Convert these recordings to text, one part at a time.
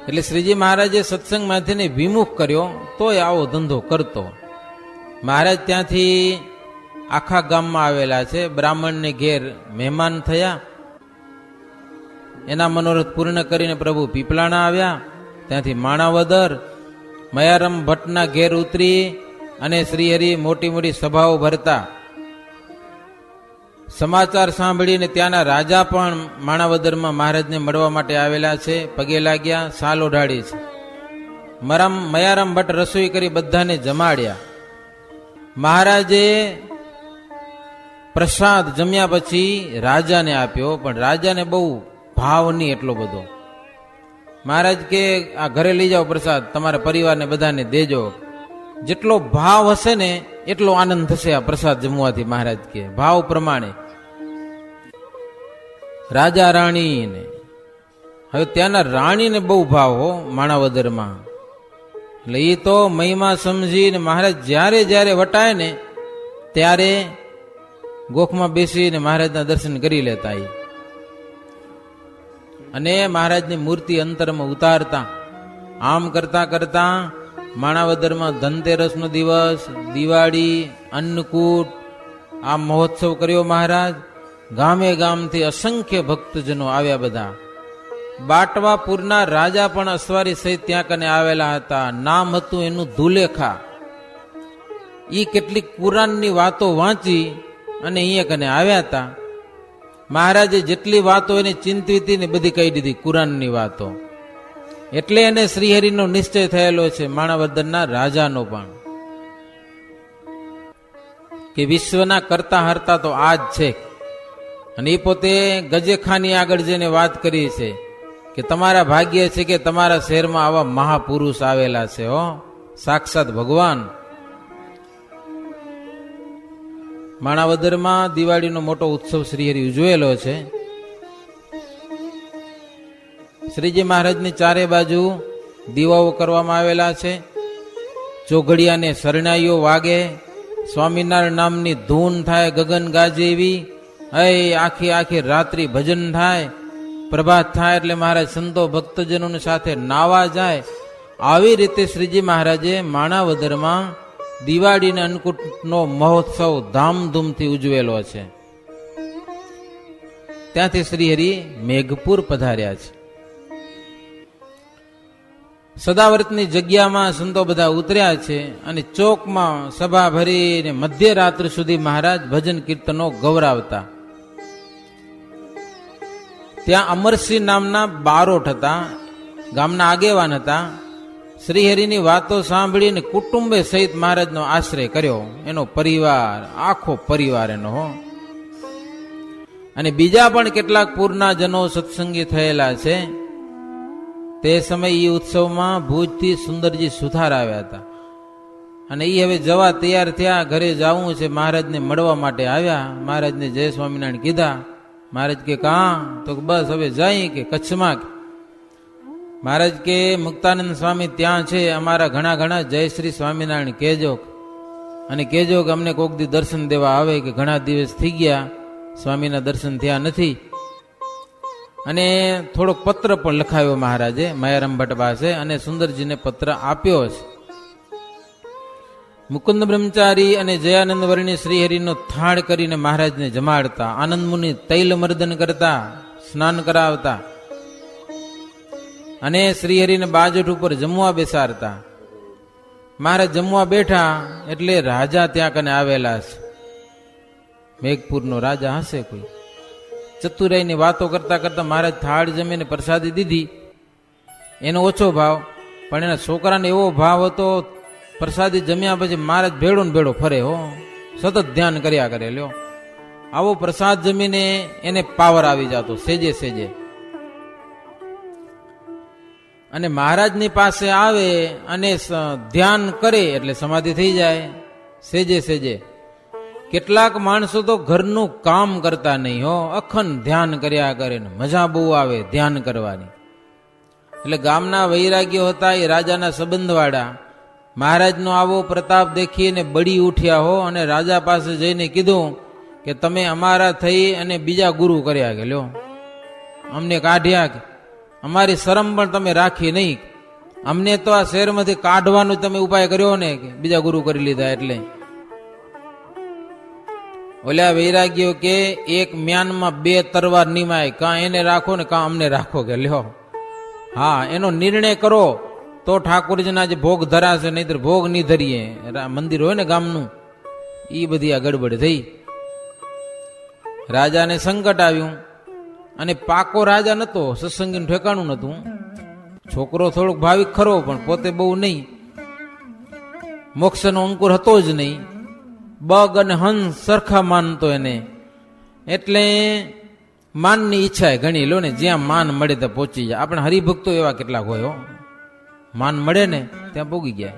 એટલે શ્રીજી મહારાજે સત્સંગમાંથી વિમુખ કર્યો તોય આવો ધંધો કરતો. મહારાજ ત્યાંથી આખા ગામમાં આવેલા છે, બ્રાહ્મણને ઘેર મહેમાન થયા. એના મનોરથ પૂર્ણ કરીને પ્રભુ પીપલાણા આવ્યા. ત્યાંથી માણાવદર મયારામ ભટ્ટના ઘેર ઉતરી અને શ્રીહરિ મોટી મોટી સભાઓ ભરતા. સમાચાર સાંભળીને ત્યાંના રાજા પણ માણાવદરમાં મહારાજને મળવા માટે આવેલા છે. પગે લાગ્યા, સાલ ઓઢાડી છે. મયારામ ભટ્ટ રસોઈ કરી બધાને જમાડ્યા. મહારાજે પ્રસાદ જમ્યા પછી રાજાને આપ્યો, પણ રાજાને બહુ ભાવ નહીં એટલો બધો. મહારાજ કે આ ઘરે લઈ જાઓ પ્રસાદ, તમારા પરિવારને બધાને દેજો. જેટલો ભાવ હશે ને એટલો આનંદ થશે આ પ્રસાદ જમવાથી. મહારાજ કે ભાવ પ્રમાણે. રાજા રાણીને, હવે ત્યાંના રાણીને બહુ ભાવ હો માણાવદરમાં. એટલે એ તો મહિમા સમજીને મહારાજ જ્યારે જ્યારે વટાય ને ત્યારે ગોખમાં બેસીને મહારાજના દર્શન કરી લેતા. અને મહારાજની મૂર્તિ અંતરમાં ઉતારતા. આમ કરતા કરતા માણાવદરમાં ધનતેરસનો દિવસ, દિવાળી, અન્નકૂટ, આ મહોત્સવ કર્યો મહારાજ. ગામે ગામથી અસંખ્ય ભક્તજનો આવ્યા બધા. બાટવાપુરના રાજા પણ અસવારી સહિત ત્યાં કને આવેલા હતા. નામ હતું એનું ધુલેખા. ઈ કેટલીક કુરાનની વાતો વાંચી અને અહીંયા કને આવ્યા હતા. મહારાજે જેટલી વાતો એને ચિંતવી હતી ને બધી કહી દીધી, કુરાનની વાતો. એટલે એને શ્રીહરિનો નિશ્ચય થયેલો છે, માણાવદરના રાજાનો પણ, કે વિશ્વના કરતા હરતા તો આ જ છે. અને એ પોતે ગજેખાની આગળ જઈને વાત કરી છે કે તમારા ભાગ્ય છે કે તમારા શહેરમાં આવા મહાપુરુષ આવેલા છે. હો, સાક્ષાત ભગવાન. માણાવદરમાં દિવાળીનો મોટો ઉત્સવ શ્રીહરિ ઉજવેલો છે. શ્રીજી મહારાજની ચારે બાજુ દીવાઓ કરવામાં આવેલા છે. ચોઘડિયાને શરણાઈઓ વાગે, સ્વામિનારાયણ નામની ધૂન થાય, ગગન ગાજે એવી. આખી આખી રાત્રિ ભજન થાય. પ્રભાત થાય એટલે મહારાજ સંતો ભક્તજનોની સાથે નાવા જાય. આવી રીતે શ્રીજી મહારાજે માણાવદરમાં દિવાળી અને અન્નકૂટનો મહોત્સવ ધામધૂમથી ઉજવેલો છે. ત્યાંથી શ્રીહરિ મેઘપુર પધાર્યા છે. સદાવ્રતની જગ્યામાં સંતો બધા ઉતર્યા છે અને ચોકમાં સભા ભરીને મધ્યરાત્રિ સુધી મહારાજ ભજન કીર્તનો ગૌરાવતા. ત્યાં અમરસિંહ નામના બારોટ હતા, ગામના આગેવાન હતા. શ્રીહરિની વાતો સાંભળીને કુટુંબે સહિત મહારાજનો આશ્રય કર્યો. એનો પરિવાર, આખો પરિવાર એનો. અને બીજા પણ કેટલાક પૂરના જનો સત્સંગી થયેલા છે. તે સમય એ ઉત્સવમાં ભુજથી સુંદરજી સુથાર આવ્યા હતા અને એ હવે જવા તૈયાર થયા. ઘરે જવું છે, મહારાજને મળવા માટે આવ્યા. મહારાજને જય સ્વામિનારાયણ કીધા. મહારાજ કે કાં? તો બસ હવે જાય કે કચ્છમાં. મહારાજ કે મુક્તાનંદ સ્વામી ત્યાં છે, અમારા ઘણા ઘણા જય શ્રી સ્વામિનારાયણ કહેજો. અને કહેજો કે અમને કોક દી દર્શન દેવા આવે, કે ઘણા દિવસ થઈ ગયા સ્વામીના દર્શન થયા નથી. અને થોડોક પત્ર પણ લખાવ્યો મહારાજે મયારામ ભટ્ટ પાસે, અને સુંદરજીને પત્ર આપ્યો છે. મુકુંદ બ્રહ્મચારી અને જયાનંદ વર્ણી શ્રીહરિનો થાળ કરીને મહારાજને જમાડતા. આનંદ મુનિ તૈલ મર્દન કરતા, સ્નાન કરાવતા અને શ્રીહરિને બાજટ ઉપર જમવા બેસાડતા. મહારાજ જમવા બેઠા એટલે રાજા ત્યાં કને આવેલા છે. મેઘપુરનો રાજા હશે કોઈ. ચતુરાઈની વાતો કરતા કરતા મહારાજ થાળ જમીને પ્રસાદી દીધી. એનો ઓછો ભાવ, પણ એના છોકરાને એવો ભાવ હતો. પ્રસાદી જમ્યા પછી મહારાજ ભેડો ને ભેડો ફરે. હો, સતત ધ્યાન કર્યા કરે. લ્યો, આવો પ્રસાદ જમીને એને પાવર આવી જતો સેજે સેજે. અને મહારાજની પાસે આવે અને ધ્યાન કરે એટલે સમાધિ થઈ જાય સેજે સેજે. કેટલાક માણસો તો ઘરનું કામ કરતા નહીં, હો, અખંડ ધ્યાન કર્યા કરે ને મજા બહુ આવે ધ્યાન કરવાની. એટલે ગામના વૈરાગ્યો હતા એ રાજાના સંબંધવાળા. મહારાજનો આવો પ્રતાપ દેખીને બળી ઉઠ્યા. હો, અને રાજા પાસે જઈને કીધું કે તમે અમારા થઈ અને બીજા ગુરુ કર્યા. કે લ્યો, અમને કાઢ્યા. અમારી શરમ પણ તમે રાખી નહીં. અમને તો આ શહેરમાંથી કાઢવાનો તમે ઉપાય કર્યો ને કે બીજા ગુરુ કરી લીધા. એટલે ઓલા વૈરાગ્યો કે એક મ્યાનમાં બે તરવાર નિમાય, કાં એને રાખો ને કાં અમને રાખો કે લ્યો. હા, એનો નિર્ણય કરો તો ઠાકોરજીના જે ભોગ ધરાશે, નહીતર ભોગ નહીં ધરીએ. મંદિર હોય ને ગામનું, એ બધી આ ગડબડ થઈ. રાજાને સંકટ આવ્યું અને પાકો રાજા નતો, સત્સંગીનું ઠેકાણું નતું. છોકરો થોડોક ભાવિક ખરો પણ પોતે બહુ નહીં, મોક્ષનો અંકુર હતો જ નહીં. બગ અને હંસ સરખા માનતો એને. એટલે માનની ઈચ્છા ઘણી લો ને, જ્યાં માન મળે ત્યાં પહોંચી જાય. આપણે હરિભક્તો એવા કેટલાક હોય, માન મળે ને ત્યાં પોગી ગયા.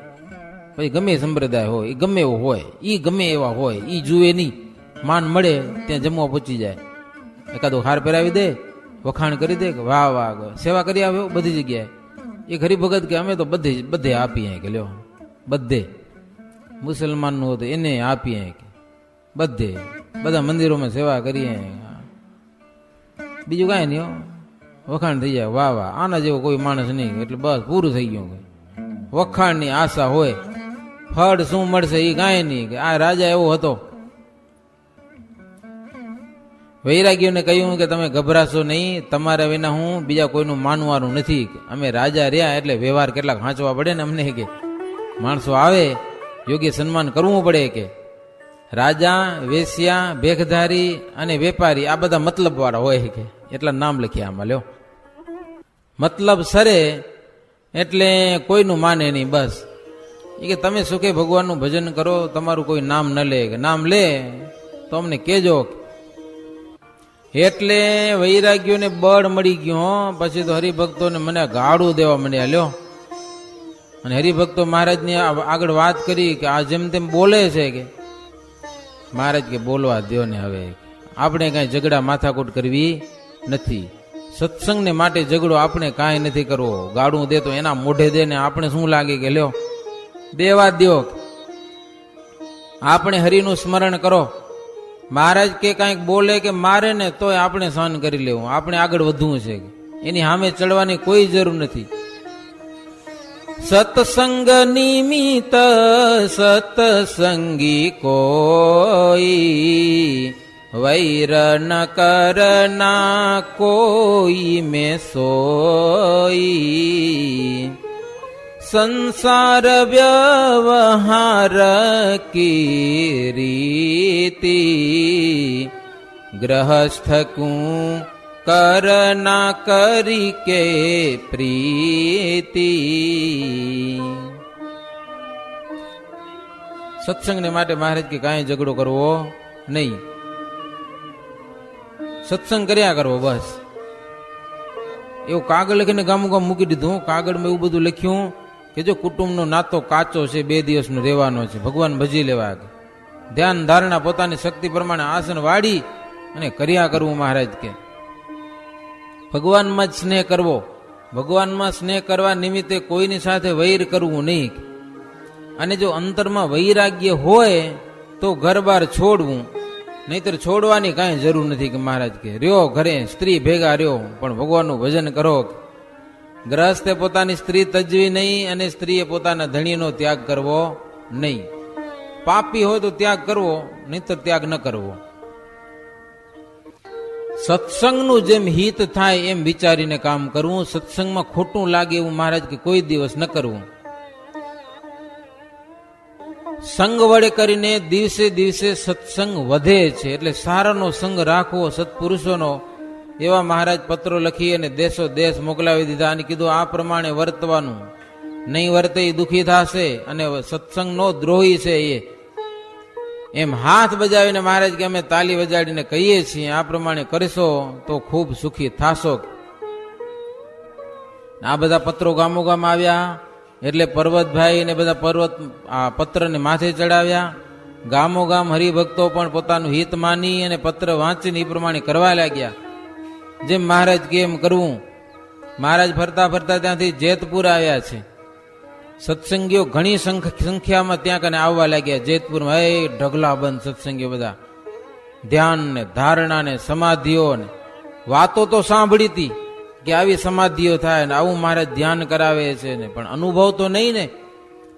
પછી ગમે સંપ્રદાય હોય, એ ગમે એવો હોય, એ ગમે એવા હોય, એ જુએ નહીં. માન મળે ત્યાં જમવા પહોંચી જાય. એકાદો હાર પહેરાવી દે, વખાણ કરી દે કે વાહ વાહ, સેવા કરી આવ્યો બધી જગ્યાએ. એક હરિભગત કે અમે તો બધે આપીએ કે લ્યો, બધે મુસલમાનનું હતું એને આપીએ કે બધે, બધા મંદિરોમાં સેવા કરીએ. બીજું કાંઈ નહીં, વખાણ થઈ જાય, વાહ વાહ, આના જેવો કોઈ માણસ નહીં. એટલે બસ પૂરું થઈ ગયું. વખાણની આશા હોય, ફળ શું મળશે એ કાંઈ નહીં. કે આ રાજા એવો હતો. વૈરાગ્યોને કહ્યું કે તમે ગભરાશો નહીં, તમારા વિના હું બીજા કોઈનું માનવાનું નથી. અમે રાજા રહ્યા એટલે વ્યવહાર કેટલાક વાંચવા પડે ને અમને. કે માણસો આવે યોગ્ય સન્માન કરવું પડે. કે રાજા, વેશ્યા, ભેખધારી અને વેપારી આ બધા મતલબ વાળા હોય. કે એટલા નામ લખ્યા આમાં લ્યો. મતલબ સરે એટલે કોઈનું માને નહીં. બસ એ કે તમે સુખે ભગવાનનું ભજન કરો, તમારું કોઈ નામ ન લે. કે નામ લે તો અમને કહેજો. એટલે વૈરાગ્યોને બળ મળી ગયું. પછી તો હરિભક્તોને મને ગાળું દેવા માંડ્યા લ્યો. અને હરિભક્તો મહારાજની આગળ વાત કરી કે આ જેમ તેમ બોલે છે. કે મહારાજ કે બોલવા દો ને, હવે આપણે કાંઈ ઝઘડા માથાકૂટ કરવી નથી. સત્સંગને માટે ઝઘડો આપણે કાંઈ નથી કરવો. ગાળું દે તો એના મોઢે દે ને આપણે શું લાગે કે લ્યો દેવા દ્યો. આપણે હરિનું સ્મરણ કરો. મહારાજ કે કાંઈક બોલે કે મારે ને તોય આપણે સહન કરી લેવું. આપણે આગળ વધવું છે. એની સામે ચડવાની કોઈ જરૂર નથી. સત્સંગ નિમિત્ત સત્સંગી કોઈ, વૈર ન કરના કોઈ મેં સોઈ. સંસાર વ્યવહાર કી રીતિ, ગ્રહસ્થ કું કરના કરી કે પ્રીતિ. સત્સંગને માટે મહારાજ કે કાંઈ ઝઘડો કરવો નહીં, સત્સંગ કર્યા કરવો બસ. એવું કાગળ લખીને ગામો ગામ મૂકી દીધું. કાગળમાં એવું બધું લખ્યું કે જો કુટુંબનો નાતો કાચો છે, 2 દિવસનો રહેવાનો છે, ભગવાન ભજી લેવા. ધ્યાન ધારણા પોતાની શક્તિ પ્રમાણે આસન વાળી અને કર્યા કરવું. મહારાજ કે ભગવાનમાં જ સ્નેહ કરવો. ભગવાનમાં સ્નેહ કરવા નિમિત્તે કોઈની સાથે વૈર કરવું નહીં. અને જો અંતરમાં વૈરાગ્ય હોય તો ઘર બાર છોડવું, નહીતર છોડવાની કાંઈ જરૂર નથી. કે મહારાજ કે રહ્યો ઘરે સ્ત્રી ભેગા રહ્યો પણ ભગવાનનું ભજન કરો. ગ્રહસ્થે પોતાની સ્ત્રી તજવી નહીં અને સ્ત્રીએ પોતાના ધણીનો ત્યાગ કરવો નહીં. પાપી હોય તો ત્યાગ કરવો, નહીતર ત્યાગ ન કરવો. સત્સંગનું જેમ હિત થાય એમ વિચારીને કામ કરવું. સત્સંગમાં ખોટું લાગે એવું મહારાજ કે કોઈ દિવસ ન કરવું. સંગ વડે કરીને દિવસે દિવસે સત્સંગ વધે છે. એટલે સારાનો સંગ રાખવો સત્પુરુષોનો. એવા મહારાજ પત્રો લખી અને દેશો દેશ મોકલાવી દીધા અને કીધું આ પ્રમાણે વર્તવાનું. નહીં વર્તે એ દુઃખી થશે અને સત્સંગનો દ્રોહી છે એ. એમ હાથ બજાવીને મહારાજ કે અમે તાલી વજાડીને કહીએ છીએ, આ પ્રમાણે કરશો તો ખૂબ સુખી થાશો. આ બધા પત્રો ગામો ગામ આવ્યા. એટલે પર્વતભાઈ ને બધા આ પત્રને માથે ચડાવ્યા. ગામો ગામ હરિભક્તો પણ પોતાનું હિત માની અને પત્ર વાંચીને એ પ્રમાણે કરવા લાગ્યા. જેમ મહારાજ કે એમ કરવું. મહારાજ ફરતા ફરતા ત્યાંથી જેતપુર આવ્યા છે. સત્સંગીઓ ઘણી સંખ્યામાં ત્યાં કને આવવા લાગ્યા જેતપુરમાં. ઢગલા બંધ સત્સંગીઓ બધા. ધ્યાન ને ધારણા ને સમાધિઓ ને વાતો તો સાંભળી હતી, કે આવી સમાધિઓ થાય ને આવું મહારાજ ધ્યાન કરાવે છે ને, પણ અનુભવ તો નહીં ને.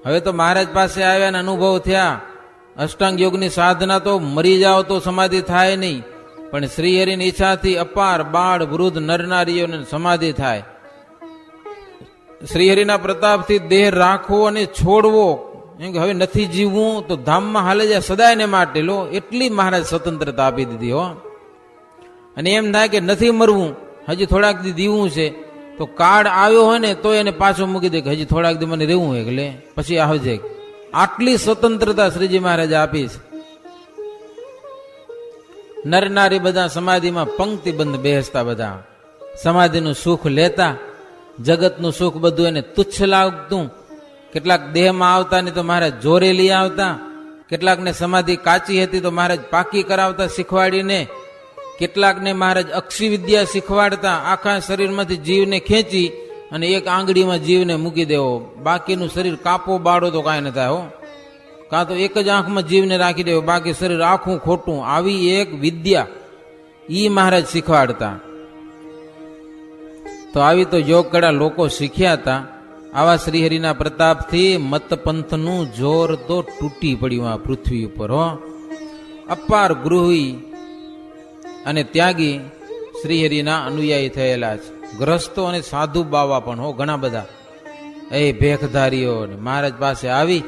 હવે તો મહારાજ પાસે આવ્યા ને અનુભવ થયા. અષ્ટાંગ યોગની સાધના તો મરી જાઓ તો સમાધિ થાય નહીં, પણ શ્રીહરિની ઈચ્છાથી અપાર બાળ વૃદ્ધ નરનારીઓને સમાધિ થાય. શ્રીહરિના પ્રતાપથી દેહ રાખવો અને છોડવો, એમ કે હવે નથી જીવવું તો ધામમાં હાલે જાય સદાયને માટે લો, એટલી મહારાજ સ્વતંત્રતા આપી દીધી હો. અને એમ થાય કે નથી મરવું, હજી થોડાક દી દીવું છે, તો કાર્ડ આવ્યો હોય ને તો એને પાછો મૂકી દે કે હજી થોડાક દી મને રહેવું હોય એટલે પછી આવજે. આટલી સ્વતંત્રતા શ્રીજી મહારાજ આપી છે. નરનારી બધા સમાધિમાં પંક્તિબંધ બેસતા, બધા સમાધિનું સુખ લેતા, જગતનું સુખ બધું એને તુચ્છ લાગતું. કેટલાક દેહમાં આવતા ને તો મહારાજ જોરે લઈ આવતા, કેટલાકને સમાધિ કાચી હતી તો મહારાજ પાકી કરાવતા શીખવાડીને, કેટલાકને મહારાજ અક્ષી વિદ્યા શીખવાડતા, આખા શરીરમાંથી જીવને ખેંચી અને એક આંગળીમાં જીવને મૂકી દેવો, બાકીનું શરીર કાપો બાળો તો કાંઈ ન થાય હો, કાં તો એક જ આંખમાં જીવને રાખી દેવો, બાકી શરીર આખું ખોટું. આવી એક વિદ્યા ઈ મહારાજ શીખવાડતા. તો આવી તો યોગ કળા લોકો શીખ્યા હતા. આવા શ્રીહરિના પ્રતાપથી મતપંથનું જોર તો તૂટી પડ્યું આ પૃથ્વી ઉપર હો. અપાર ગૃહી અને ત્યાગી શ્રીહરિના અનુયાયી થયેલા છે. ગ્રસ્તો અને સાધુ બાવા પણ હો ઘણા બધા એ ભેખધારીઓ મહારાજ પાસે આવી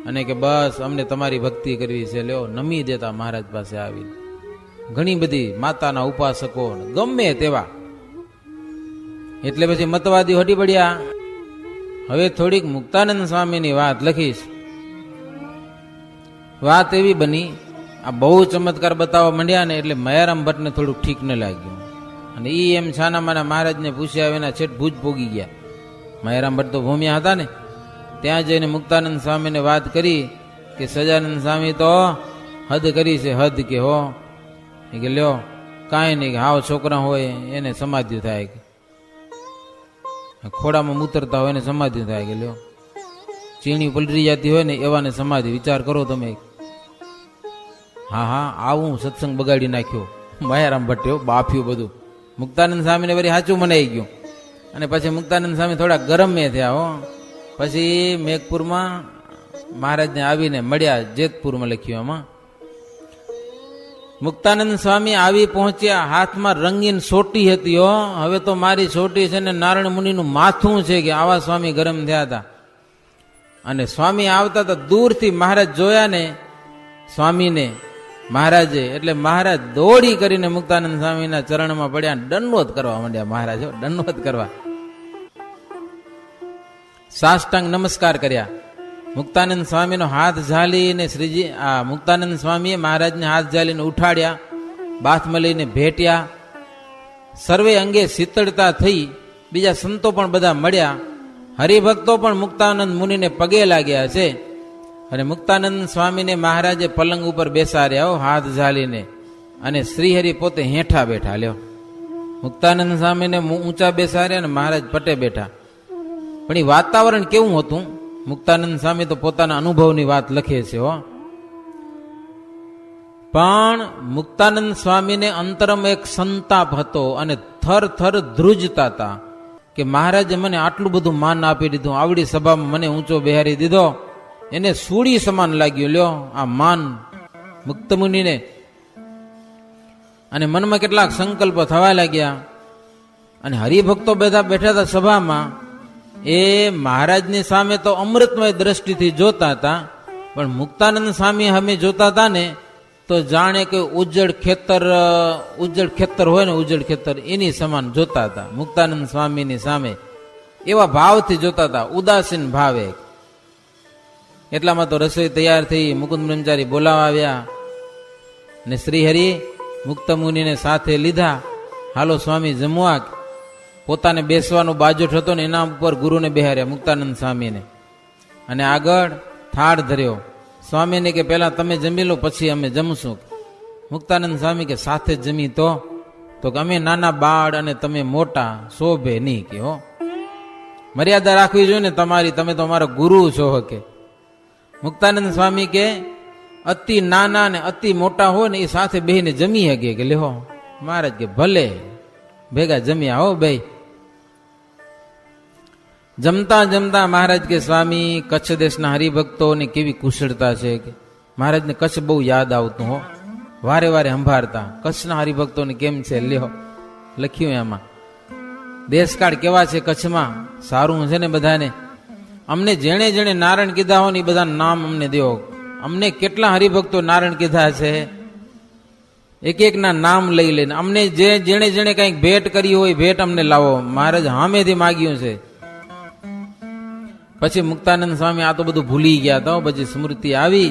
અને કે બસ અમને તમારી ભક્તિ કરવી છે, લ્યો નમી દેતા મહારાજ પાસે આવી. ઘણી બધી માતાના ઉપાસકો ગમે તેવા. એટલે પછી મતવાદી હટી પડ્યા. હવે થોડીક મુક્તાનંદ સ્વામીની વાત લખીશ. વાત એવી બની, આ બહુ ચમત્કાર બતાવવા માંડ્યા ને એટલે મયારામ ભટ્ટને થોડુંક ઠીક ન લાગ્યું, અને ઈ એમ છાનામાના મહારાજને પૂછ્યા વિના છેટ ભુજ પોગી ગયા. મયારામ ભટ્ટ તો ભૂમ્યા હતા ને, ત્યાં જઈને મુક્તાનંદ સ્વામીને વાત કરી કે સજાનંદ સ્વામી તો હદ કરી છે, હદ કે હો કે લ્યો કાંઈ નહીં, હાવ છોકરા હોય એને સમાધિ થાય, કે ખોડામાં મૂતરતા હોય ને સમાધિ થાય, કે લ્યો ચીણી પલટી જતી હોય ને એવાને સમાધિ. વિચાર કરો તમે. હા હા આવું સત્સંગ બગાડી નાખ્યો મયારામ ભટ્ટે, બાફ્યું બધું. મુક્તાનંદ સ્વામીને વળી સાચું મનાઈ ગયું. અને પછી મુક્તાનંદ સ્વામી થોડા ગરમ થયા હો. પછી મેઘપુરમાં મહારાજને આવીને મળ્યા, જેતપુરમાં લખ્યું આમાં. મુક્તાનંદ સ્વામી આવી પહોંચ્યા, હાથમાં રંગીન સોટી હતી હો. હવે તો મારી સોટી છે ને નારાયણ મુનિનું માથું છે, કે આવા સ્વામી ગરમ થયા હતા. અને સ્વામી આવતા હતા, દૂરથી મહારાજ જોયા ને સ્વામીને મહારાજે, એટલે મહારાજ દોડી કરીને મુક્તાનંદ સ્વામીના ચરણમાં પડ્યા, દંડવત કરવા માંડ્યા મહારાજ, દંડવત કરવા, સાષ્ટાંગ નમસ્કાર કર્યા. મુક્તાનંદ સ્વામીનો હાથ ઝાલીને શ્રીજી મુક્તાનંદ સ્વામીએ મહારાજને હાથ ઝાલીને ઉઠાડ્યા, બાથમાં લઈને ભેટ્યા. સર્વે અંગે શીતળતા થઈ. બીજા સંતો પણ બધા મળ્યા. હરિભક્તો પણ મુક્તાનંદ મુનિને પગે લાગ્યા છે. અને મુક્તાનંદ સ્વામીને મહારાજે પલંગ ઉપર બેસાડ્યા હાથ ઝાલીને, અને શ્રીહરિ પોતે હેઠા બેઠા. લ્યો મુક્તાનંદ સ્વામીને ઊંચા બેસાડ્યા અને મહારાજ પટે બેઠા. પણ એ વાતાવરણ કેવું હતું? મુક્તાનંદ સ્વામી તો પોતાના અનુભવની વાત લખે છે હો. પણ મુક્તાનંદ સ્વામીને અંતરમાં એક સંતાપ હતો અને થર થર ધ્રુજતા હતા કે મહારાજે મને આટલું બધું માન આપી દીધું, આવડી સભામાં મને ઊંચો બેહારી દીધો. એને સૂડી સમાન લાગ્યું લ્યો આ માન મુક્ત મુનિને. અને મનમાં કેટલાક સંકલ્પ થવા લાગ્યા. અને હરિભક્તો બધા બેઠા હતા સભામાં, એ મહારાજની સામે તો અમૃતમય દ્રષ્ટિથી જોતા હતા, પણ મુક્તાનંદ સ્વામી સામે જોતા હતા ને તો જાણે કે ઉજ્જડ ખેતર હોય ને, ઉજ્જડ ખેતર એની સમાન જોતા હતા મુક્તાનંદ સ્વામીની સામે. એવા ભાવથી જોતા હતા, ઉદાસીન ભાવે. એટલામાં તો રસોઈ તૈયાર થઈ, મુકુંદ બ્રહ્મચારી બોલાવા આવ્યા ને શ્રીહરિ મુક્ત મુનિને સાથે લીધા. હાલો સ્વામી જમવા. પોતાને બેસવાનો બાજોઠ હતો ને એના ઉપર ગુરુને બેહાર્યા મુક્તાનંદ સ્વામીને, અને આગળ થાળ ધર્યો. સ્વામીને કે પહેલા તમે જમી લો પછી અમે જમશું. મુક્તાનંદ સ્વામી કે સાથે જમી તો કે અમે નાના બાળ અને તમે મોટા, શોભે નહીં કે હો, મર્યાદા રાખવી જોઈએ ને તમારી, તમે તો અમારા ગુરુ છો. કે મુક્તાનંદ સ્વામી કે અતિ નાના ને અતિ મોટા હોય ને એ સાથે બેહીને જમી શકે. કે લેહો મહારાજ કે ભલે ભેગા જમ્યા હો ભાઈ. જમતા જમતા મહારાજ કે સ્વામી કચ્છ દેશના હરિભક્તોની કેવી કુશળતા છે કે મહારાજને કચ્છ બહુ યાદ આવતું હો, વારે વારે સંભાળતા કચ્છના હરિભક્તોને કેમ છે લ્યો લખ્યું એમાં. દેશકાળ કેવા છે કચ્છમાં, સારું છે ને બધાને. અમને જેણે જેણે નારાયણ કીધા હોય ને એ બધા નામ અમને દો. અમને કેટલા હરિભક્તો નારાયણ કીધા છે, એક એક ના નામ લઈ લઈને અમને જે જેણે જેણે કઈક ભેટ કરી હોય ભેટ અમને લાવો. મહારાજ હામેથી માગ્યું છે. પછી મુક્તાનંદ સ્વામી આ તો બધું ભૂલી ગયા તો પછી સ્મૃતિ આવી.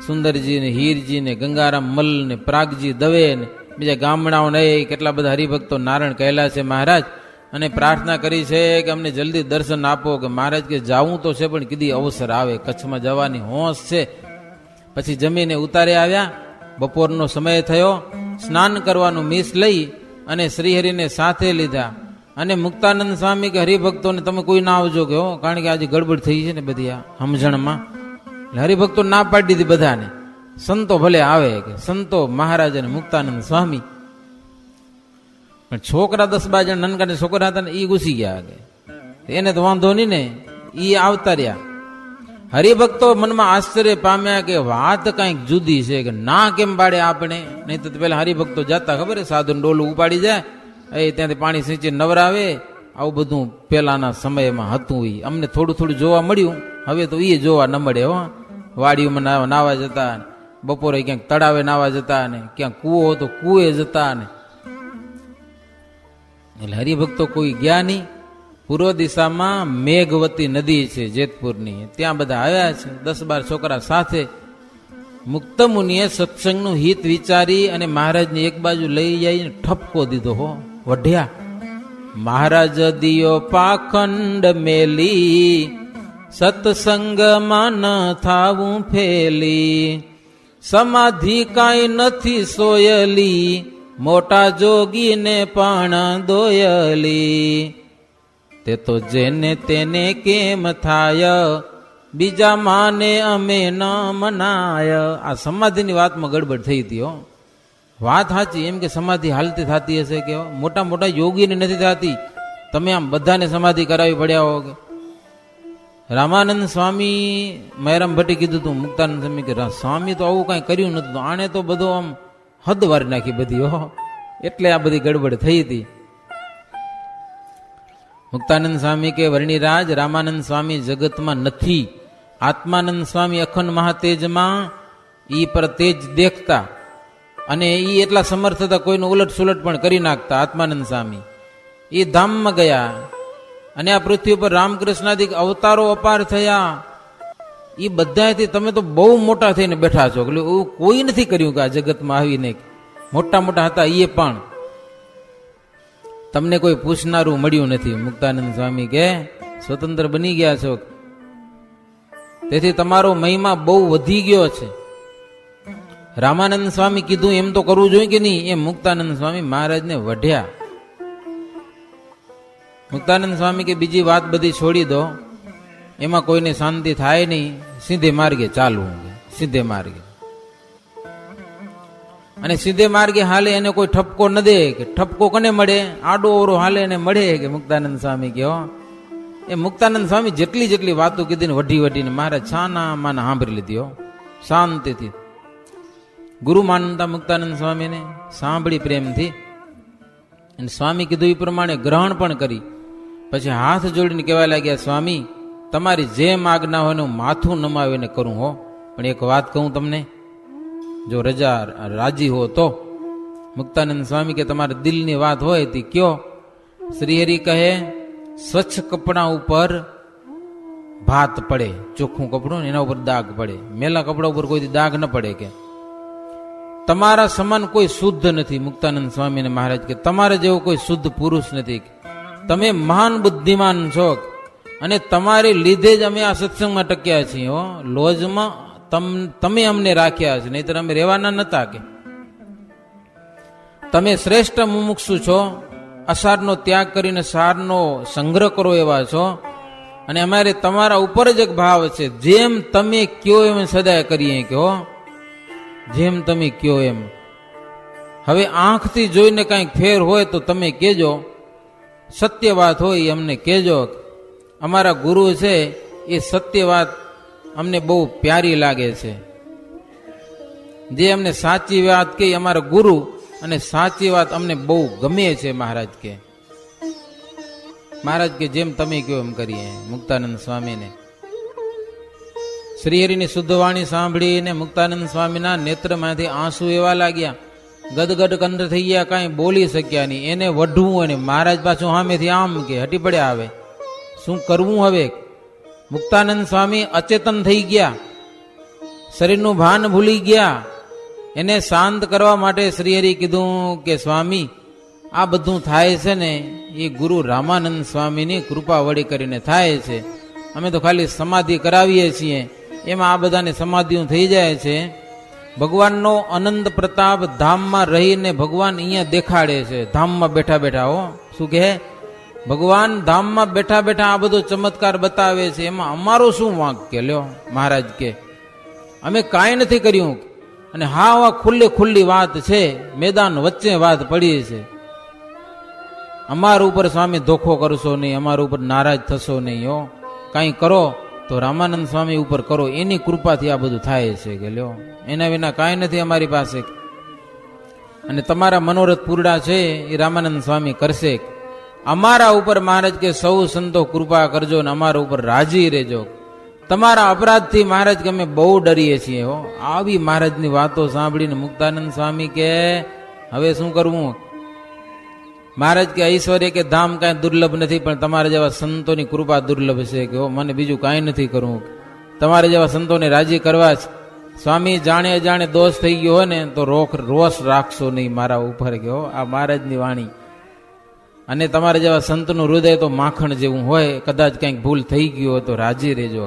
સુંદરજી ને હીરજી ને ગંગારામ મલ ને પ્રાગજી દવે ને બીજા ગામડાઓ ને કેટલા બધા હરિભક્તો નારાયણ કહેલા છે મહારાજ, અને પ્રાર્થના કરી છે કે અમને જલ્દી દર્શન આપો. કે મહારાજ કે જાવું તો છે પણ કીધી અવસર આવે, કચ્છમાં જવાની હોશ છે. પછી જમીને ઉતારે આવ્યા. બપોરનો સમય થયો. સ્નાન કરવાનું મીસ લઈ અને શ્રીહરિને સાથે લીધા. અને મુક્તાનંદ સ્વામી કે હરિભક્તોને તમે કોઈ ના આવજો કે હો, કારણ કે આજે ગડબડ થઈ છે ને બધી આ સમજણમાં. હરિભક્તો ના પાડી દીધી બધાને. સંતો ભલે આવે કે સંતો મહારાજ અને મુક્તાનંદ સ્વામી. પણ છોકરા 10-12 જણ નનકા છોકરા હતા ને એ ઘૂસી ગયા કે એને તો વાંધો નહીં ને, એ આવતા રહ્યા. હરિભક્તો મનમાં આશ્ચર્ય પામ્યા કે વાત કઈક જુદી છે, કે ના કેમ પાડે આપણે. નહીં તો પેલા હરિભક્તો જતા ખબર સાધુ ડોલું ઉપાડી જાય, ત્યાંથી પાણી સિંચી નવરાવે. આવું બધું પેલાના સમયમાં હતું. અમને થોડું થોડું જોવા મળ્યું, હવે તો એ જોવા ન મળે હો. વાડીઓમાં નાવા જતા, બપોરે ક્યાંક તળાવે નાવા જતા, ને ક્યાંક કૂવો તો કૂએ જતા ને. એટલે હરિભક્તો કોઈ ગયા નહીં. પૂર્વ દિશામાં મેઘવતી નદી છે જેતપુરની, ત્યાં બધા આવ્યા છે 10-12 છોકરા સાથે. મુક્ત મુનિએ સત્સંગનું હિત વિચારી અને મહારાજને એક બાજુ લઈ જઈને ઠપકો દીધો હો, વઢ્યા. મહારાજ દિયો પાખંડ મેલી, સત્સંગમાં ન થાવું ફેલી. સમાધિ કાંઈ નથી સોયલી, મોટા જોગીને પણ દોયલી. તે તો જેને તેને કેમ થાય, બીજા માને અમે ન મનાય. આ સમાધિની વાતમાં ગડબડ થઈ હતી હો. વાત સાચી, એમ કે સમાધિ હાલતી થતી હશે કે મોટા મોટા યોગીને નથી થતી, તમે આમ બધાને સમાધિ કરાવી પડ્યા હો કે. રામાનંદ સ્વામી મહેરામ ભટ્ટી કીધું હતું મુક્તાનંદ સ્વામી કે સ્વામી તો આવું કઈ કર્યું નતું, આણે તો બધો આમ હદ વારી નાખી બધી હો, એટલે આ બધી ગડબડ થઈ હતી. મુક્તાનંદ સ્વામી કે વર્ણિરાજ રામાનંદ સ્વામી જગતમાં નથી. આત્માનંદ સ્વામી અખંડ મહાતેજમાં ઈ પર તેજ દેખતા, અને ઈ એટલા સમર્થ હતા કોઈનું ઉલટ સુલટ પણ કરી નાખતા. આત્માનંદ સ્વામી એ ધામમાં ગયા, અને આ પૃથ્વી પર રામકૃષ્ણાદિક અવતારો અપાર થયા. એ બધાથી તમે તો બહુ મોટા થઈને બેઠા છો, એટલે એવું કોઈ નથી કર્યું કે આ જગતમાં આવીને. મોટા મોટા હતા એ પણ તમને કોઈ પૂછનારું મળ્યું નથી. મુક્તાનંદ સ્વામી કે સ્વતંત્ર બની ગયા છો, તેથી તમારો મહિમા બહુ વધી ગયો છે. રામાનંદ સ્વામી કીધું એમ તો કરવું જોઈએ કે નહીં, એમ મુક્તાનંદ સ્વામી મહારાજને વઢ્યા. મુક્તાનંદ સ્વામી કે બીજી વાત બધી છોડી દો, એમાં કોઈને શાંતિ થાય નહીં, સીધે માર્ગે ચાલવું, સીધે માર્ગે. અને સીધે માર્ગે હાલે એને કોઈ ઠપકો ન દે, કે ઠપકો કને મળે, આડો ઓરો હાલે એને મળે કે મુક્તાનંદ સ્વામી કે હો. એ મુક્તાનંદ સ્વામી જેટલી જેટલી વાતો કીધી ને વઢી વઢીને મહારાજ છાના માના સાંભળી લીધી હો, શાંતિથી. ગુરુ માનતા મુક્તાનંદ સ્વામીને સાંભળી પ્રેમથી, અને સ્વામી કીધું એ પ્રમાણે ગ્રહણ પણ કરી. પછી હાથ જોડીને કહેવા લાગ્યા, સ્વામી તમારી જેમ આજ્ઞા હોય ને હું માથું નમાવીને કરું હો, પણ એક વાત કહું તમને, જો રજા રાજી હો તો. મુક્તાનંદ સ્વામી કે તમારા દિલની વાત હોય તે કયો. શ્રીહરિ કહે, સ્વચ્છ કપડા ઉપર ભાત પડે, ચોખ્ખું કપડું ને એના ઉપર દાગ પડે, મેલા કપડા ઉપર કોઈ દાગ ન પડે. કે તમારા સમાન કોઈ શુદ્ધ નથી. મુક્તાનંદ સ્વામી ને મહારાજ કે તમારા જેવો કોઈ શુદ્ધ પુરુષ નથી. તમે મહાન બુદ્ધિમાન છો, અને તમારે લીધે જ અમે આ સત્સંગમાં ટક્યા છીએ હો. લોજમાં તમે અમને રાખ્યા છે, નહીતર અમે રહેવાના નતા. કે તમે શ્રેષ્ઠ મુમુક્ષુ છો, અસારનો ત્યાગ કરીને સારનો સંગ્રહ કરો એવા છો, અને અમારે તમારા ઉપર જ એક ભાવ છે. જેમ તમે કયો એમ સદાય કરીએ કે હો, જેમ તમે કયો એમ. હવે આંખથી જોઈને કાંઈક ફેર હોય તો તમે કહેજો, સત્ય વાત હોય અમને કહેજો, અમારા ગુરુ છે એ સત્ય વાત અમને બહુ પ્યારી લાગે છે, જે અમને સાચી વાત કહે અમારા ગુરુ, અને સાચી વાત અમને બહુ ગમે છે મહારાજ કે. મહારાજ કે જેમ તમે કહો એમ કરીએ. મુક્તાનંદ સ્વામીને શ્રીહરિની શુદ્ધ વાણી સાંભળીને મુક્તાનંદ સ્વામીના નેત્રમાંથી આંસુ એવા લાગ્યા, ગદગદ કંઠ થઈ ગયા, કાંઈ બોલી શક્યા નહીં. એને વઢવું અને મહારાજ પાછું સામેથી આમ કે હટી પડ્યા. આવે શું કરવું હવે? મુક્તાનંદ સ્વામી અચેતન થઈ ગયા, શરીરનું ભાન ભૂલી ગયા. એને શાંત કરવા માટે શ્રીહરિ કીધું કે સ્વામી, આ બધું થાય છે ને એ ગુરુ રામાનંદ સ્વામીની કૃપા વળી કરીને થાય છે. અમે તો ખાલી સમાધિ કરાવીએ છીએ, એમાં આ બધાની સમાધિઓ થઈ જાય છે. ભગવાનનો અનંત પ્રતાપ ધામમાં રહીને ભગવાન અહીંયા દેખાડે છે, ધામમાં બેઠા બેઠા. હો શું કહે? ભગવાન ધામમાં બેઠા બેઠા આ બધો ચમત્કાર બતાવે છે, એમાં અમારો શું વાંક કે લ્યો? મહારાજ કે અમે કાંઈ નથી કર્યું, અને હા ખુલ્લી ખુલ્લી વાત છે, મેદાન વચ્ચે વાત પડી છે. અમારા ઉપર સ્વામી ધોખો કરશો નહીં, અમારા ઉપર નારાજ થશો નહીં. હો કાંઈ કરો તો રામાનંદ સ્વામી ઉપર કરો, એની કૃપાથી આ બધું થાય છે કે લ્યો, એના વિના કાંઈ નથી અમારી પાસે. અને તમારા મનોરથ પૂરડા છે એ રામાનંદ સ્વામી કરશે. અમારા ઉપર મહારાજ કે સૌ સંતો કૃપા કરજો ને અમારા ઉપર રાજી રહેજો. તમારા અપરાધથી મહારાજ કે અમે બહુ ડરીએ છીએ. હો આવી મહારાજની વાતો સાંભળીને મુક્તાનંદ સ્વામી કે હવે શું કરવું? મહારાજ કે ઐશ્વર્ય કે ધામ કાંઈ દુર્લભ નથી, પણ તમારા જેવા સંતોની કૃપા દુર્લભ છે કે હો મને બીજું કાંઈ નથી કરવું, તમારા જેવા સંતોને રાજી કરવા જ. સ્વામી જાણે અજાણે દોષ થઈ ગયો હોય ને તો રોષ રાખશો નહીં મારા ઉપર કે હો, આ મહારાજની વાણી. અને તમારા જેવા સંતનું હૃદય તો માખણ જેવું હોય, કદાચ કંઈક ભૂલ થઈ ગયું હોય તો રાજી રહેજો.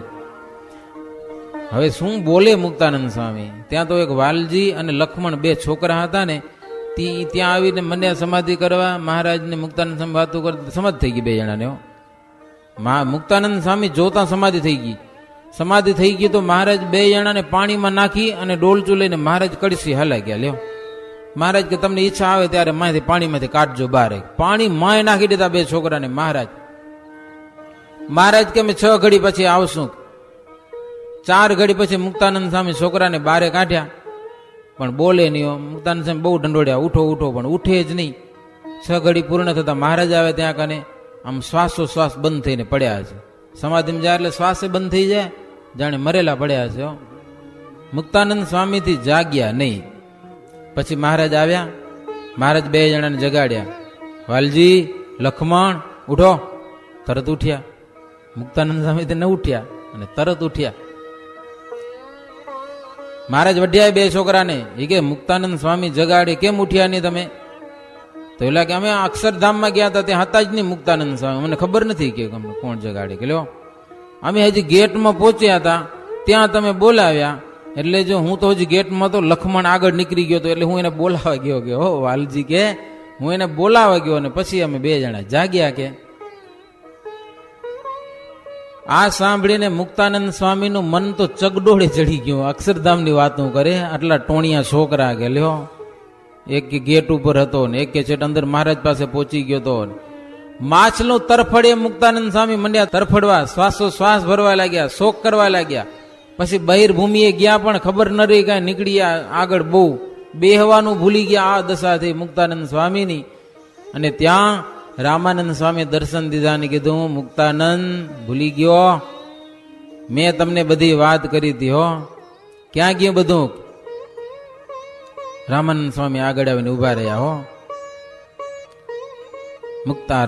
હવે શું બોલે મુક્તાનંદ સ્વામી? ત્યાં તો એક વાલજી અને લક્ષ્મણ બે છોકરા હતા ને, ત્યાં આવીને મને સમાધિ કરવા મહારાજને મુક્તાનંદ સ્વામી વાતો કરતા સમાધિ થઈ ગઈ બે જણાને. મુક્તાનંદ સ્વામી જોતા સમાધિ થઈ ગઈ. સમાધિ થઈ ગઈ તો મહારાજ બે જણાને પાણીમાં નાખી અને ડોલચું લઈને મહારાજ કડસી હલાઈ ગયા. લ્યો મહારાજ કે તમને ઈચ્છા આવે ત્યારે માહિતી પાણીમાંથી કાઢજો બહાર. પાણી માય નાખી દીધા બે છોકરાને મહારાજ કે અમે 6 ઘડી પછી આવશું. 4 ઘડી પછી મુક્તાનંદ સ્વામી છોકરાને બારે કાઢ્યા, પણ બોલે નહીં. મુક્તાનંદ સ્વામી બહુ ઢંઢોળ્યા, ઉઠો ઉઠો, પણ ઉઠે જ નહીં. 6 ઘડી પૂર્ણ થતા મહારાજ આવે ત્યાં કને આમ શ્વાસોશ્વાસ બંધ થઈને પડ્યા છે. સમાધિમાં જાય એટલે શ્વાસે બંધ થઈ જાય, જાણે મરેલા પડ્યા છે. મુક્તાનંદ સ્વામીથી જાગ્યા નહીં. પછી મહારાજ આવ્યા, મહારાજ બે જણાને જગાડ્યા, વાલજી લક્ષ્મણ ઉઠો. તરત ઉઠ્યા. મુક્તાનંદ સ્વામી ન ઉઠ્યા અને તરત ઉઠ્યા. મહારાજ વઢ્યા બે છોકરાને. એ કે મુક્તાનંદ સ્વામી જગાડે કેમ ઉઠ્યા નહીં તમે? તો એટલે કે અમે અક્ષરધામમાં ગયા હતા, ત્યાં હતા જ નહીં મુક્તાનંદ સ્વામી, મને ખબર નથી કે અમને કોણ જગાડે. કે લ્યો અમે હજી ગેટમાં પહોંચ્યા હતા, ત્યાં તમે બોલાવ્યા, એટલે જો હું તો હજી ગેટમાં તો લક્ષ્મણ આગળ નીકળી ગયો હતો, એટલે હું એને બોલાવા ગયો કે હો વાલજી કે હું એને બોલાવા ગયો, અને પછી અમે બે જણા જાગ્યા. કે આ સાંભળીને મુક્તાનંદ સ્વામીનું મન તો ચગડોળે ચડી ગયું. અક્ષરધામની વાતો કરે, આટલા ટોણિયા છોકરા કે લ્યો, એક કે ગેટ ઉપર હતો ને એક કે છેટ અંદર મહારાજ પાસે પહોંચી ગયો હતો. માછલું તરફડે મુક્તાનંદ સ્વામી મંડ્યા તરફડવા, શ્વાસોશ્વાસ ભરવા લાગ્યા, શોક કરવા લાગ્યા. પછી બહિર્ભૂમિએ ગયા પણ ખબર ન રહી, કાંઈ નીકળ્યા આગળ બહુ બેહવાનું ભૂલી ગયા. આ દશા થઈ મુક્તાનંદ સ્વામીની. અને ત્યાં રામાનંદ સ્વામી દર્શન દીધા ને કીધું, મુક્તાનંદ ભૂલી ગયો, મેં તમને બધી વાત કરી હતી. હો ક્યાં ગયું બધું? રામાનંદ સ્વામી આગળ આવીને ઉભા રહ્યા. હો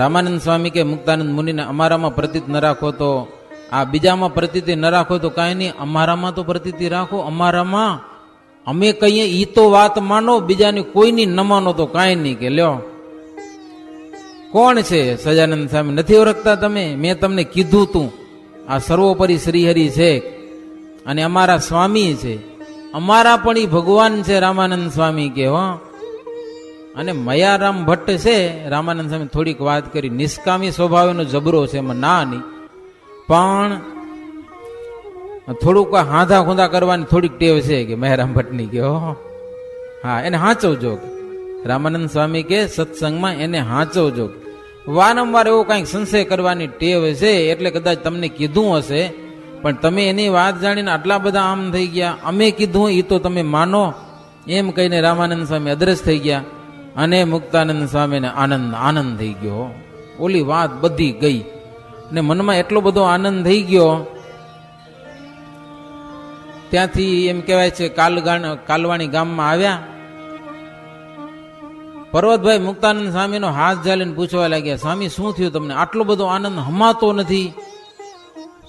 રામાનંદ સ્વામી કે મુક્તાનંદ મુનિને અમારામાં પ્રતીત ન રાખો તો, આ બીજામાં પ્રતીતિ ન રાખો તો કાંઈ નહીં, અમારામાં તો પ્રતીતિ રાખો. અમારામાં અમે કહીએ ઈ તો વાત માનો, બીજાની કોઈની ન માનો તો કાંઈ નહીં. કે લ્યો કોણ છે સજાનંદ સ્વામી? નથી ઓળખતા તમે? મેં તમને કીધું તું આ સર્વોપરી શ્રીહરિ છે અને અમારા સ્વામી છે, અમારા પણ ઈ ભગવાન છે રામાનંદ સ્વામી કે. હો અને મયારામ ભટ્ટ છે, રામાનંદ સ્વામી થોડીક વાત કરી, નિષ્કામી સ્વભાવનો જબરો છે, એમાં ના નહીં, પણ થોડુંક હાંધા ખૂંધા કરવાની થોડીક ટેવ છે કે મયારામ ભટ્ટની કે. હા એને હાંચવજો. રામાનંદ સ્વામી કે સત્સંગમાં એને હાંચવજો. વારંવાર એવો કંઈક સંશય કરવાની ટેવ છે, એટલે કદાચ તમને કીધું હશે, પણ તમે એની વાત જાણીને આટલા બધા આમ થઈ ગયા. અમે કીધું એ તો તમે માનો, એમ કહીને રામાનંદ સ્વામી અદ્રશ્ય થઈ ગયા, અને મુક્તાનંદ સ્વામીને આનંદ થઈ ગયો. ઓલી વાત બધી ગઈ, ને મનમાં એટલો બધો આનંદ થઈ ગયો. ત્યાંથી એમ કહેવાય છે કાલવાણી ગામમાં આવ્યા. પર્વતભાઈ મુક્તાનંદ સ્વામીનો હાથ ઝાલીને પૂછવા લાગ્યા, સ્વામી શું થયું તમને? આટલો બધો આનંદ હમાતો નથી,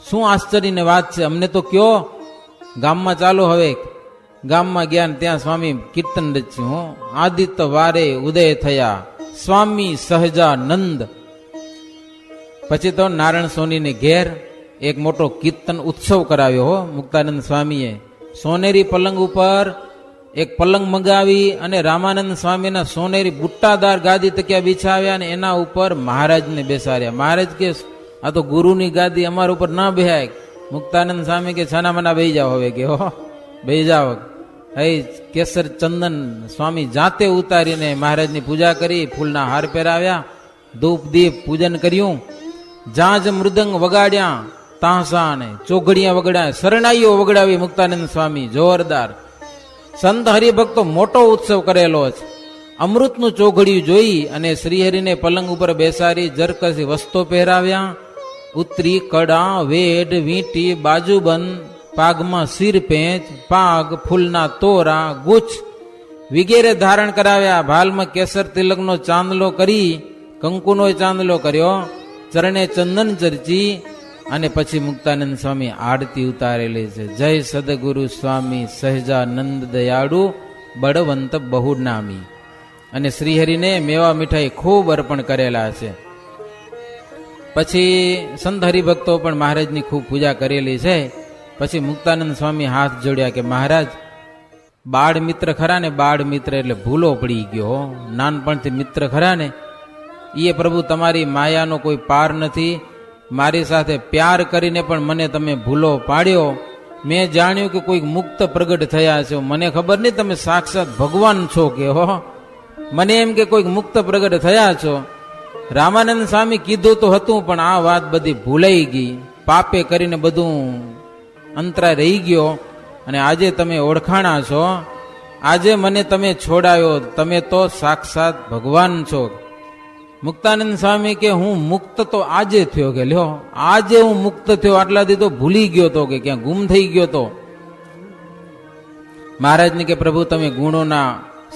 શું આશ્ચર્યની વાત છે, અમને તો કયો. ગામમાં ચાલો. હવે ગામમાં ગયા ને ત્યાં સ્વામી કીર્તન રચ્યું. આદિત્ય વારે ઉદય થયા સ્વામી સહજાનંદ. પછી તો નારાયણ સોનીને ઘેર એક મોટો કીર્તન ઉત્સવ કરાવ્યો હો મુક્તાનંદ સ્વામીએ. સોનેરી પલંગ ઉપર એક પલંગ મંગાવી અને રામાનંદ સ્વામીના સોનેરી બુટ્ટાદાર ગાદી તકિયા બિછાવ્યા અને એના ઉપર મહારાજને બેસાડ્યા. મહારાજ કે આ તો ગુરુની ગાદી અમારા ઉપર ના બેહાય. મુક્તાનંદ સ્વામી કે છાના મના બેહી જાઓ. હવે કે હો બેહી જાઓ. હે કેસર ચંદન સ્વામી જાતે ઉતારીને મહારાજની પૂજા કરી, ફૂલના હાર પહેરાવ્યા, ધૂપ દીપ પૂજન કર્યું, જાંજ મૃદંગ વગાડ્યા, તાંસા ને ચોઘડિયા વગડાય, શરણાઈઓ વગડાવી મુક્તાનંદ સ્વામી જોરદાર. સંત હરિભક્તો મોટો ઉત્સવ કરેલો છે. અમૃતનું ચોઘડિયું જોઈ અને શ્રીહરિને પલંગ ઉપર બેસાડી જરકસી વસ્ત્રો પહેરાવ્યા, ઉતરી, કડા, વેઢ, વીંટી, બાજુબંધ, પાગમાં શિરપેંચ, પાગ, ફૂલના તોરા, ગુચ્છ વગેરે ધારણ કરાવ્યા. ભાલમાં કેસર તિલકનો ચાંદલો કરી, કંકુનો ચાંદલો કર્યો, ચરણે ચંદન ચર્ચી, અને પછી મુક્તાનંદ સ્વામી આરતી ઉતારેલી છે. જય સદગુરુ સ્વામી સહજાનંદ દયાળુ બળવંત બહુનામી. અને શ્રીહરિને મેવા મીઠાઈ ખૂબ અર્પણ કરેલા છે. પછી સંત હરિભક્તો પણ મહારાજની ખૂબ પૂજા કરેલી છે. પછી મુક્તાનંદ સ્વામી હાથ જોડ્યા કે મહારાજ, બાળ મિત્ર ખરા ને, બાળ મિત્ર એટલે ભૂલો પડી ગયો. નાનપણથી મિત્ર ખરા ને, એ પ્રભુ તમારી માયાનો કોઈ પાર નથી. મારી સાથે પ્યાર કરીને પણ મને તમે ભૂલો પાડ્યો. મેં જાણ્યું કે કોઈક મુક્ત પ્રગટ થયા છો. મને ખબર નહીં તમે સાક્ષાત ભગવાન છો કે હો. મને એમ કે કોઈક મુક્ત પ્રગટ થયા છો. રામાનંદ સ્વામી કીધું તો હતું, પણ આ વાત બધી ભૂલાઈ ગઈ. પાપે કરીને બધું અંતરાય રહી ગયો. અને આજે તમે ઓળખાણા છો. આજે મને તમે છોડાયો. તમે તો સાક્ષાત ભગવાન છો. મુક્તાનંદ સ્વામી કે હું મુક્ત તો આજે થયો. કે લ્યો આજે હું મુક્ત થયો, આટલાથી તો ભૂલી ગયો તો, કે ક્યાં ગુમ થઈ ગયો તો. મહારાજને કે પ્રભુ તમે ગુણોના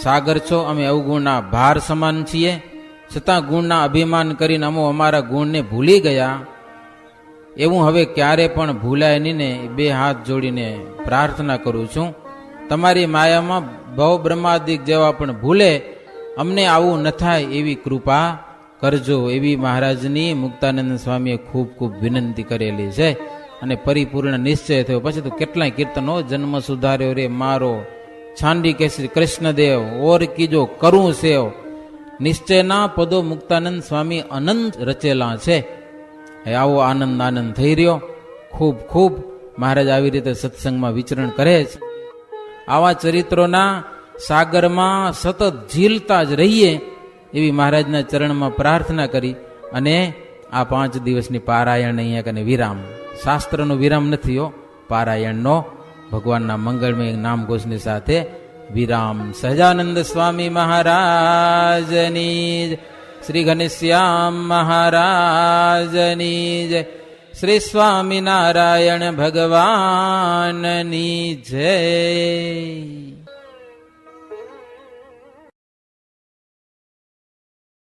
સાગર છો, અમે અવગુણના ભાર સમાન છીએ, છતાં ગુણના અભિમાન કરીને અમો અમારા ગુણને ભૂલી ગયા. એવું હવે ક્યારે પણ ભૂલાય નહીં ને બે હાથ જોડીને પ્રાર્થના કરું છું. તમારી માયામાં ભવ બ્રહ્માદિક જેવા પણ ભૂલે, અમને આવું ન થાય એવી કૃપા કરજો. એવી મહારાજની મુક્તાનંદ સ્વામીએ ખૂબ ખૂબ વિનંતી કરેલી છે. અને પરિપૂર્ણ નિશ્ચય થયો. પછી તો કેટલાય કીર્તનો, જન્મ સુધાર્યો રે મારો, છાંડી કેસરી કૃષ્ણદેવ, ઓર કીજો કરું સેવ, નિશ્ચયના પદો મુક્તાનંદ સ્વામી અનંત રચેલા છે. આવો આનંદ થઈ રહ્યો. ખૂબ ખૂબ મહારાજ આવી રીતે સત્સંગમાં વિચરણ કરે છે. આવા ચરિત્રોના સાગરમાં સતત ઝીલતા જ રહીએ એવી મહારાજના ચરણમાં પ્રાર્થના કરી. અને આ 5 દિવસની પારાયણ અહીંયા કને વિરામ, શાસ્ત્રનો વિરામ નથી હો, પારાયણનો ભગવાનના મંગળમય નામઘોષની સાથે વિરામ. સહજાનંદ સ્વામી મહારાજની જય, શ્રી ઘનશ્યામ મહારાજની જય, શ્રી સ્વામિનારાયણ ભગવાનની જય.